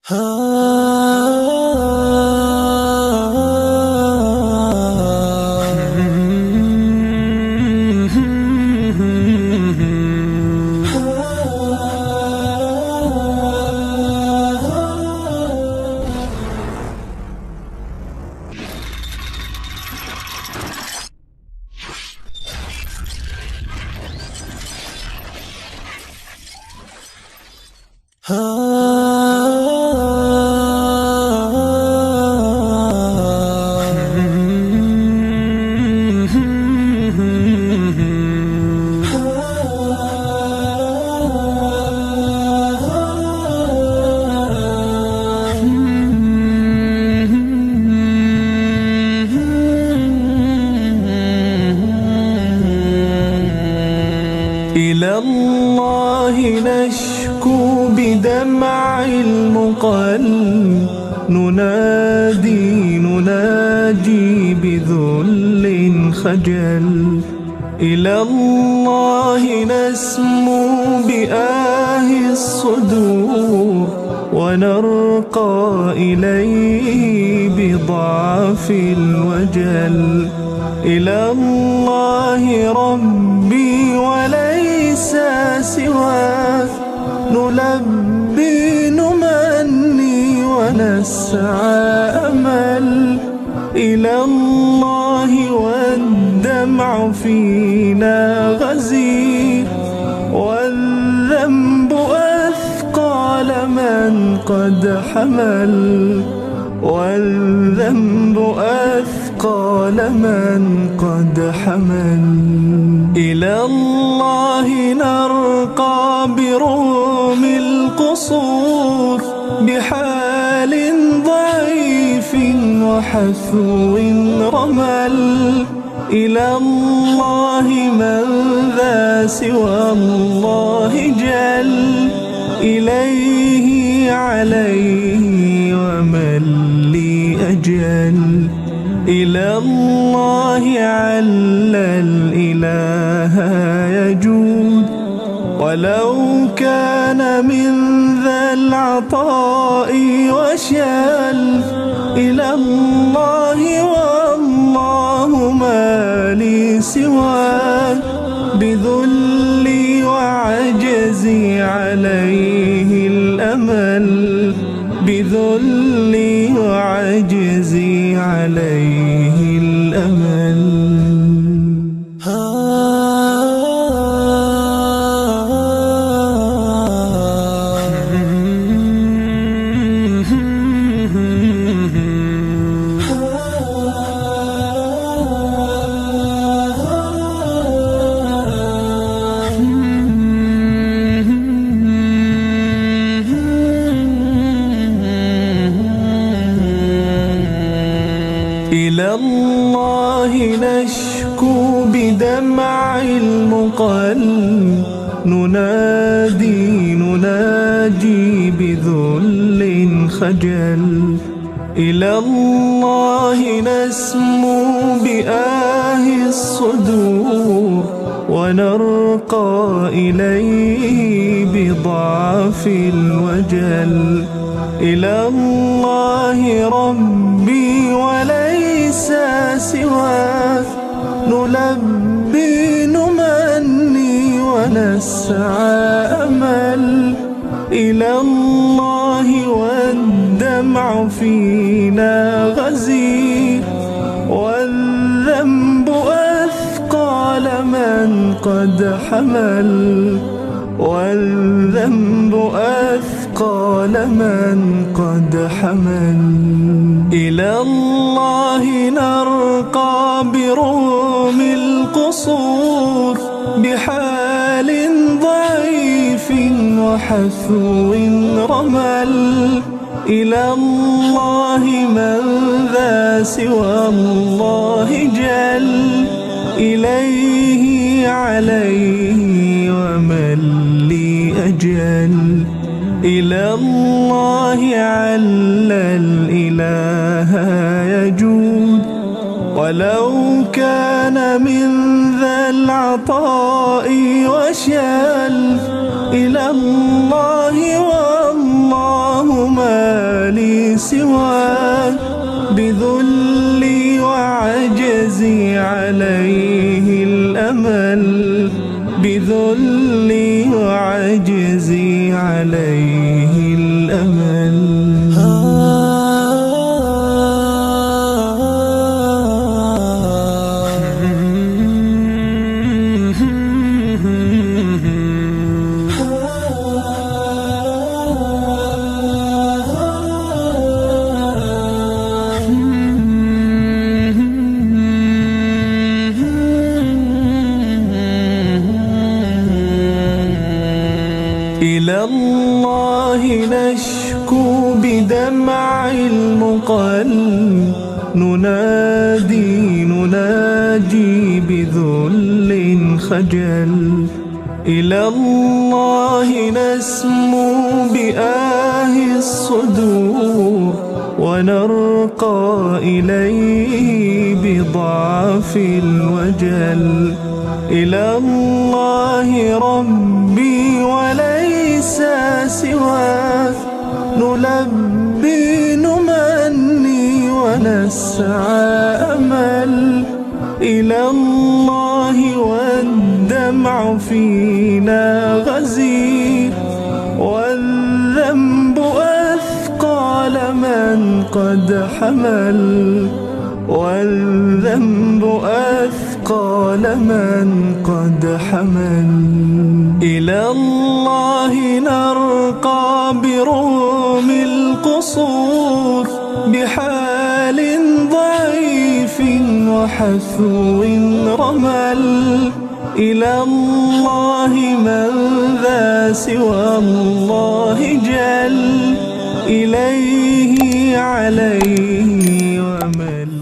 إلى الله نشكو بدمع المقل، نناجي بذل خجل. إلى الله نسمو بآه الصدور، ونرقى إليه بضعف الوجل. إلى الله ربي وليس سواه، نلبي نمني ونسعى أمل. إلى الله والدمع فينا غزير، والذنب أثقال من قد حمل. والذنب أثقال من قد حمل. إلى الله نرقى بروم القصور، بحال ضعيف وحثو رمل. إلى الله من ذا سوى الله جل، إليه عليه ومن لي أجل. إلى الله عل الإله يجود، ولو كان من ذا العطاء وشل. إلى الله والله ما لي سواه، بذلي وعجزي عليه الأمل. بذلي وعجزي عليه الأمل. إلى الله نشكو بدمع المقل، نناجي بذل خجل. إلى الله نسمو بآه الصدور، ونرقى إليه بضعف الوجل. إلى الله ربي وليس سواه، نلبي نمني ونسعى أمل. إلى الله والدمع فينا غزير، والذنب أثقال من قد حمل. والذنب أثقال من قد حمل. إلى الله نرقى بروم القصور، بحال ضعيف وحثو رمل. إلى الله من ذا سوى الله جل، إليه عليه ومن لي أجل. إلى الله عل الإله يجود، ولو كان من ذا العطاء وشل. إلى الله والله ما لي سواه، بذلي وعجزي عليه الأمل، بذلي وعجزي عليه الأمل. إلى الله نشكو بدمع المقل، نناجي بذل خجل. إلى الله نسمو بآه الصدور، ونرقى إليه بضعف الوجل. إلى الله ربي وليس سواه، نلبي نمني ونسعى أمل. إلى الله والدمع فينا غزير، والذنب أثقال من قد حمل، والذنب أثقال من قد حمل. إلى الله نرقى بروم القصور، بحال ضعيف وحثو رمل. إلى الله من ذا سوى الله جل، إليه عليه ومل.